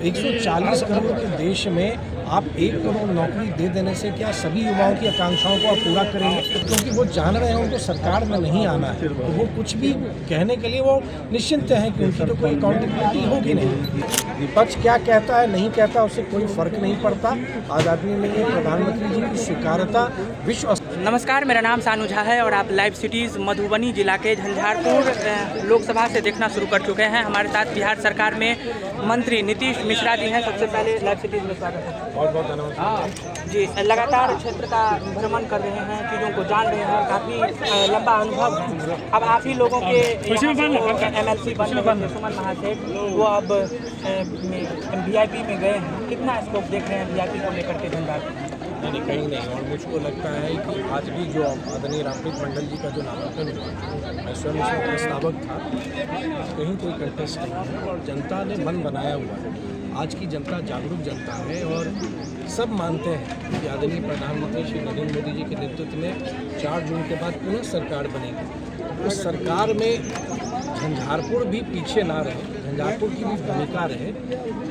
140 करोड़ के देश में आप 1 करोड़ नौकरी दे देने से क्या सभी युवाओं की आकांक्षाओं को आप पूरा करेंगे? क्योंकि वो जान रहे हैं उनको सरकार में नहीं आना है, तो वो कुछ भी कहने के लिए वो निश्चिंत हैं कि उनकी तो कोई अकाउंटेबिलिटी होगी नहीं। विपक्ष क्या कहता है नहीं कहता उससे कोई फर्क नहीं पड़ता। आज आदमी में प्रधानमंत्री जी की स्वीकार्यता विश्व। नमस्कार, मेरा नाम सानू झा है और आप लाइव सिटीज़ मधुबनी जिला के झंझारपुर लोकसभा से देखना शुरू कर चुके हैं। हमारे साथ बिहार सरकार में मंत्री नीतीश मिश्रा जी हैं। सबसे पहले लाइव सिटीज़ में स्वागत है। बहुत बहुत धन्यवाद जी। लगातार क्षेत्र का भ्रमण कर रहे हैं, चीज़ों को जान रहे हैं, काफ़ी लंबा अनुभव है। अब आप ही लोगों के MLC बन रहे हैं सुमन महासेठ, वो अब VIP में गए हैं। कितना स्कोप देख रहे हैं VIP को लेकर के झंझारपुर? नहीं, कहीं नहीं। और मुझको लगता है कि आज भी जो आदरणीय रामप्रीत मंडल जी का जो नामांकन हुआ, मैं स्वयं उसमें प्रस्तावक था, कहीं कोई कंटेस्ट नहीं है और जनता ने मन बनाया हुआ है। आज की जनता जागरूक जनता है और सब मानते हैं कि आदरणीय प्रधानमंत्री श्री नरेंद्र मोदी जी के नेतृत्व में 4 जून के बाद पुनः सरकार बनेगी। उस सरकार में झंझारपुर भी पीछे ना रहे, झंझारपुर की भी भूमिका रहे,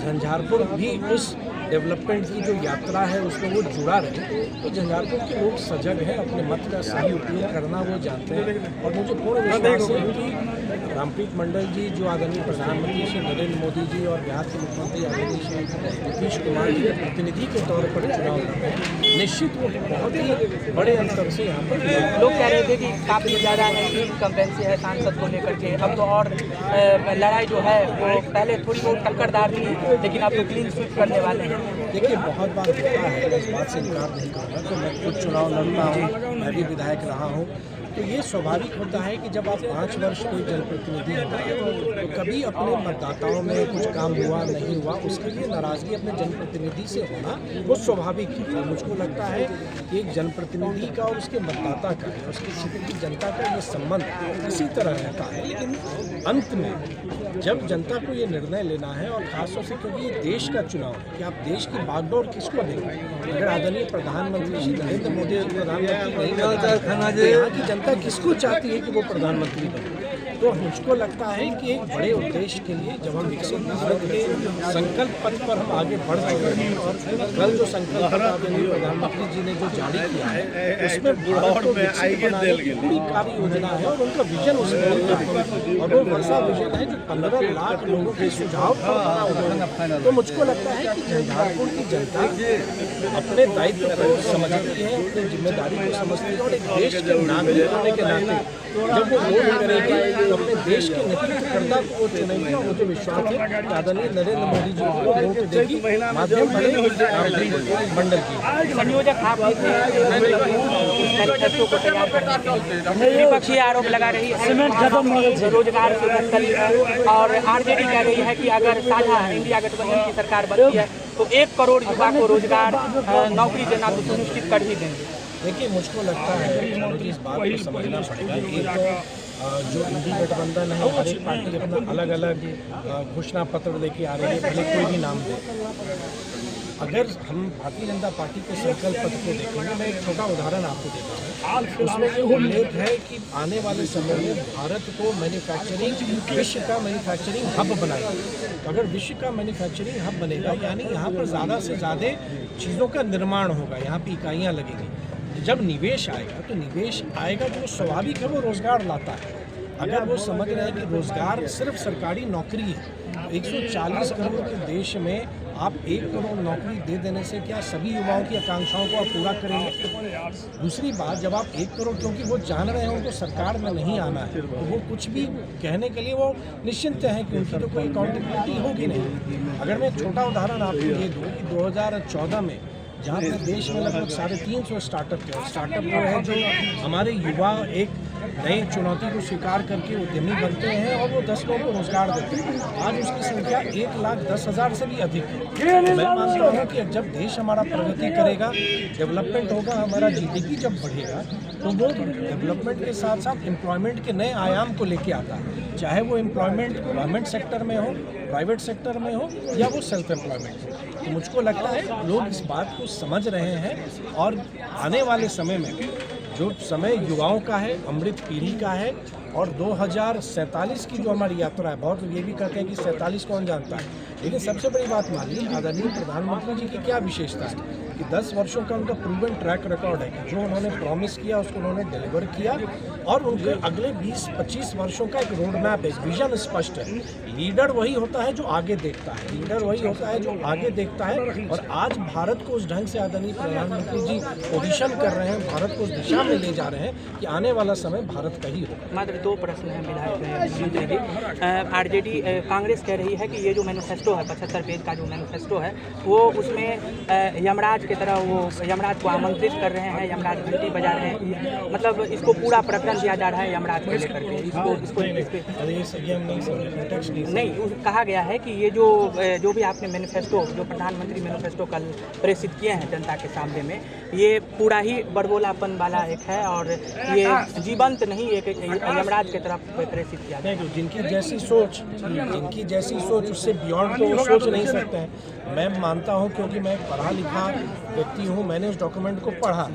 झंझारपुर भी उस डेवलपमेंट की जो यात्रा है उसमें वो जुड़ा रहे। तो झंझारपुर के लोग सजग हैं, अपने मत का सही उपयोग करना वो जानते हैं। और मुझे पूर्ण विश्वास है कि रामप्रीत मंडल जी जो आदरणीय प्रधानमंत्री श्री नरेंद्र मोदी जी और बिहार के मुख्यमंत्री आदरणीय श्री नीतीश कुमार जी के प्रतिनिधि के तौर पर चुनाव लड़ रहे हैं, निश्चित वो बहुत ही बड़े अंतर से यहाँ पर लोग कह रहे थे कि काफ़ी ज़्यादा इनकम्बेंसी है सांसद को लेकर के। अब तो और लड़ाई जो है वो पहले थोड़ी बहुत टक्करदार थी, लेकिन अब तो क्लीन स्वीप करने वाले हैं। देखिए, बहुत बार होता है, मैं इस बात से इनकार नहीं करूँगा कि मैं खुद चुनाव लड़ता हूँ, मैं भी विधायक रहा हूँ। तो ये स्वाभाविक होता है कि जब आप 5 वर्ष कोई जनप्रतिनिधि होता है तो कभी अपने मतदाताओं में कुछ काम हुआ नहीं हुआ उसके लिए नाराज़गी अपने जनप्रतिनिधि से होना वो स्वाभाविक है। मुझको लगता है कि एक जनप्रतिनिधि का और उसके मतदाता का है, उसके क्षेत्र की जनता का ये संबंध इसी तरह रहता है। लेकिन अंत में जब जनता को ये निर्णय लेना है और खासतौर से क्योंकि ये देश का चुनाव है कि आप देश की बागडोर किसको देंगे, अगर आदरणीय प्रधानमंत्री श्री नरेंद्र मोदी प्रधानमंत्री नहीं बनता तो यहाँ की जनता किसको चाहती है कि वो प्रधानमंत्री बने? तो मुझको लगता है कि एक बड़े उद्देश्य के लिए जब हम विकसित भारत के संकल्प पथ पर हम आगे बढ़ चुके हैं और कल जो संकल्प पत्र आदरणीय प्रधानमंत्री जी ने जो जारी किया है उसमें भारत को विकसित बनाने की पूरी कार्य योजना है और उनका विजन उसमें और वो वैसा विजन है जो 15 लाख लोगों के सुझाव पर बना हुआ है। तो मुझको लगता है कि झंझारपुर की जनता अपने दायित्व को समझती है, अपनी जिम्मेदारी को समझती है और एक देश के नागरिक होने के नाते जब वो वोट करेगी तो अपने देश के नेतृत्वकर्ता को वोट चुनेंगे और मुझे विश्वास है कि आदरणीय नरेंद्र मोदी जी को वोट देगी माध्यम मंडल की संयोजक आप भी थे मैनिफेस्टो को तैयार करने के लिए। विपक्षी आरोप लगा रही है रोजगार से मुक्तली है और RJD कह रही है कि अगर साझा इंडिया गठबंधन की सरकार बनती है तो 1 करोड़ युवा को रोजगार नौकरी देना तो सुनिश्चित कर ही देंगे। देखिए, मुझको लगता है कि मुझे इस बात को समझना पड़ेगा। एक तो जो इंडी गठबंधन है हर एक पार्टी अपना अलग अलग घोषणा पत्र लेके आ रही है, भले कोई भी नाम दे। अगर हम भारतीय जनता पार्टी के संकल्प पत्र को देखेंगे, मैं एक छोटा उदाहरण आपको देता हूँ। उसमें ये उल्लेख है कि आने वाले समय में भारत को विश्व का मैन्युफैक्चरिंग हब बनाएगा। तो अगर विश्व का मैन्युफैक्चरिंग हब बनेगा यानी यहाँ पर ज़्यादा से ज़्यादा चीज़ों का निर्माण होगा, यहाँ पर इकाइयाँ लगेंगी। जब निवेश आएगा तो निवेश आएगा जो स्वाभाविक है वो रोज़गार लाता है। अगर वो समझ रहे हैं कि रोज़गार सिर्फ सरकारी नौकरी है, 140 करोड़ के देश में आप 1 करोड़ नौकरी दे देने से क्या सभी युवाओं की आकांक्षाओं को आप पूरा करेंगे? दूसरी बात, जब आप 1 करोड़, क्योंकि वो जान रहे हैं उनको सरकार में नहीं आना है, तो वो कुछ भी कहने के लिए वो निश्चिंत हैं कि उनकी तो कोई अकाउंटेबिलिटी होगी नहीं। अगर मैं एक छोटा उदाहरण आपको ये दूँ कि 2014 में जहाँ पर देश में लगभग 350 स्टार्टअप थे और स्टार्टअप वो है जो हमारे युवा एक नई चुनौती को स्वीकार करके उद्यमी बनते हैं और वो 10 लोगों को रोजगार देते हैं। आज उसकी संख्या 1,10,000 से भी अधिक है। मैं मानता हूँ कि जब देश हमारा प्रगति करेगा, डेवलपमेंट होगा, हमारा GDP जब बढ़ेगा तो वो डेवलपमेंट के साथ साथ एम्प्लॉयमेंट के नए आयाम को लेके आता है, चाहे वो एम्प्लॉयमेंट गवर्नमेंट सेक्टर में हो, प्राइवेट सेक्टर में हो या वो सेल्फ एम्प्लॉयमेंट। तो मुझको लगता है लोग इस बात को समझ रहे हैं और आने वाले समय में जो समय युवाओं का है, अमृत पीढ़ी का है, और 2047 की जो हमारी यात्रा है, बहुत लोग ये भी कहते हैं कि 47 कौन जानता है, लेकिन सबसे बड़ी बात मानिए आदरणीय प्रधानमंत्री जी की क्या विशेषता है कि 10 वर्षों का उनका प्रूवन ट्रैक रिकॉर्ड है कि जो उन्होंने प्रॉमिस किया उसको उन्होंने डिलीवर किया, और उनके अगले 20-25 वर्षों का एक रोड मैप है, विजन स्पष्ट है। लीडर वही होता है जो आगे देखता है, लीडर वही होता है जो आगे देखता है, और आज भारत को उस ढंग से आदरणीय प्रधानमंत्री जी पोजीशन कर रहे हैं, भारत को उस दिशा में ले जा रहे हैं कि आने वाला समय भारत का ही होगा। मात्र 2 प्रश्न हैं विधायक जी। आरजेडी कांग्रेस कह रही है कि ये जो मैनिफेस्टो है 75 पेज का जो मैनिफेस्टो है वो उसमें यमराज की तरह वो यमराज को आमंत्रित कर रहे हैं, यमराज घंटी बजा रहे हैं, मतलब इसको पूरा प्रकरण दिया जा रहा है यमराज को लेकर के। इसको नहीं कहा गया है कि ये जो भी आपने मैनिफेस्टो, जो प्रधानमंत्री मैनिफेस्टो कल प्रेषित किए हैं जनता के सामने में, ये पूरा ही बड़बोलापन वाला एक है और ये जीवंत नहीं एक यमराज की तरफ प्रेषित किया गया। जिनकी जैसी सोच उससे बियॉन्ड तो वो सोच नहीं सकते हैं। मैं मानता हूं, क्योंकि मैं पढ़ा लिखा व्यक्ति हूं, मैंने उस डॉक्यूमेंट को पढ़ा।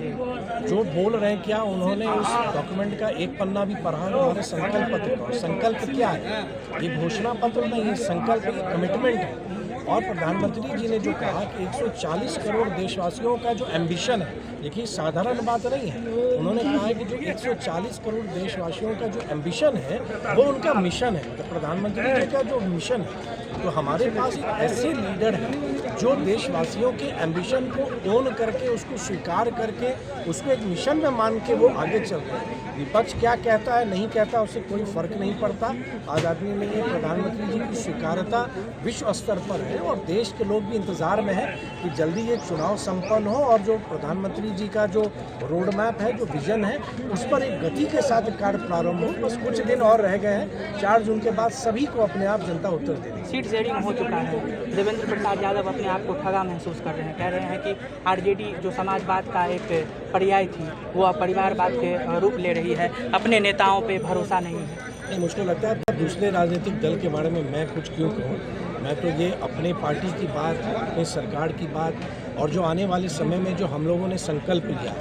जो बोल रहे हैं क्या, उन्होंने उस डॉक्यूमेंट का एक पन्ना भी पढ़ा हमारे संकल्प पत्र का। संकल्प क्या है? ये घोषणा पत्र नहीं है, संकल्प एक कमिटमेंट है। और प्रधानमंत्री जी ने जो कहा कि 140 करोड़ देशवासियों का जो एम्बिशन है, देखिए साधारण बात नहीं है। उन्होंने कहा है कि जो 140 करोड़ देशवासियों का जो एम्बिशन है वो उनका मिशन है। तो प्रधानमंत्री जी का जो मिशन है, तो हमारे पास एक ऐसे लीडर हैं जो देशवासियों के एम्बिशन को ओन करके, उसको स्वीकार करके, उसको एक मिशन में मान के वो आगे चल रहे हैं। विपक्ष क्या कहता है नहीं कहता उससे कोई फर्क नहीं पड़ता। आज आदमी में ये प्रधानमंत्री जी की स्वीकारता विश्व स्तर पर है, और देश के लोग भी इंतजार में है कि जल्दी ये चुनाव संपन्न हो और जो प्रधानमंत्री जी का जो रोड मैप है, जो विजन है, उस पर एक गति के साथ कार्य प्रारंभ हो। बस कुछ दिन और रह गए हैं, 4 जून के बाद सभी को अपने आप जनता उत्तर दे देगी। सीट शेयरिंग हो चुका है, देवेंद्र प्रसाद यादव अपने आप को ठगा महसूस कर रहे हैं, कह रहे हैं कि आरजेडी जो समाजवाद का एक पर्याय थी वो अब परिवारवाद के रूप ले रही है, अपने नेताओं पे भरोसा नहीं है। नहीं, मुझको लगता है दूसरे राजनीतिक दल के बारे में मैं कुछ क्यों कहूँ। मैं तो ये अपने पार्टी की बात, अपने सरकार की बात, और जो आने वाले समय में जो हम लोगों ने संकल्प लिया,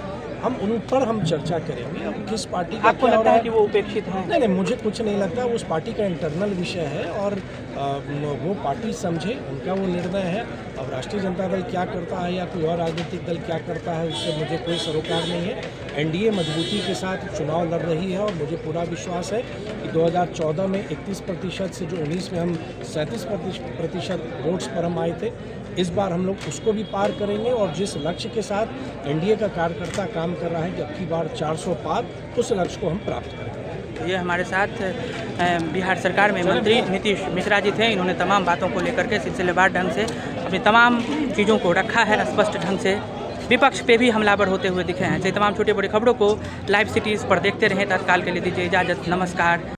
हम उन पर हम चर्चा करेंगे। अब किस पार्टी का आपको लगता है कि वो उपेक्षित हैं? नहीं, मुझे कुछ नहीं लगता। उस पार्टी का इंटरनल विषय है और वो पार्टी समझे, उनका वो निर्णय है। अब राष्ट्रीय जनता दल क्या करता है या कोई और राजनीतिक दल क्या करता है, उससे मुझे कोई सरोकार नहीं है। एनडीए मजबूती के साथ चुनाव लड़ रही है और मुझे पूरा विश्वास है कि 2014 में 31% से जो 19 में हम 37% वोट्स पर हम आए थे, इस बार हम लोग उसको भी पार करेंगे। और जिस लक्ष्य के साथ एनडीए का कार्यकर्ता काम कर रहा है कि अब की बार 400 पार, उस लक्ष्य को हम प्राप्त करेंगे। ये हमारे साथ बिहार सरकार में मंत्री नीतीश मिश्रा जी थे। इन्होंने तमाम बातों को लेकर के सिलसिलेवार ढंग से अपनी तमाम चीज़ों को रखा है, स्पष्ट ढंग से विपक्ष पे भी हमलावर होते हुए दिखे हैं। ऐसे तमाम छोटे बड़े खबरों को लाइव सिटीज़ पर देखते रहें। तत्काल के लिए दीजिए इजाज़त, नमस्कार।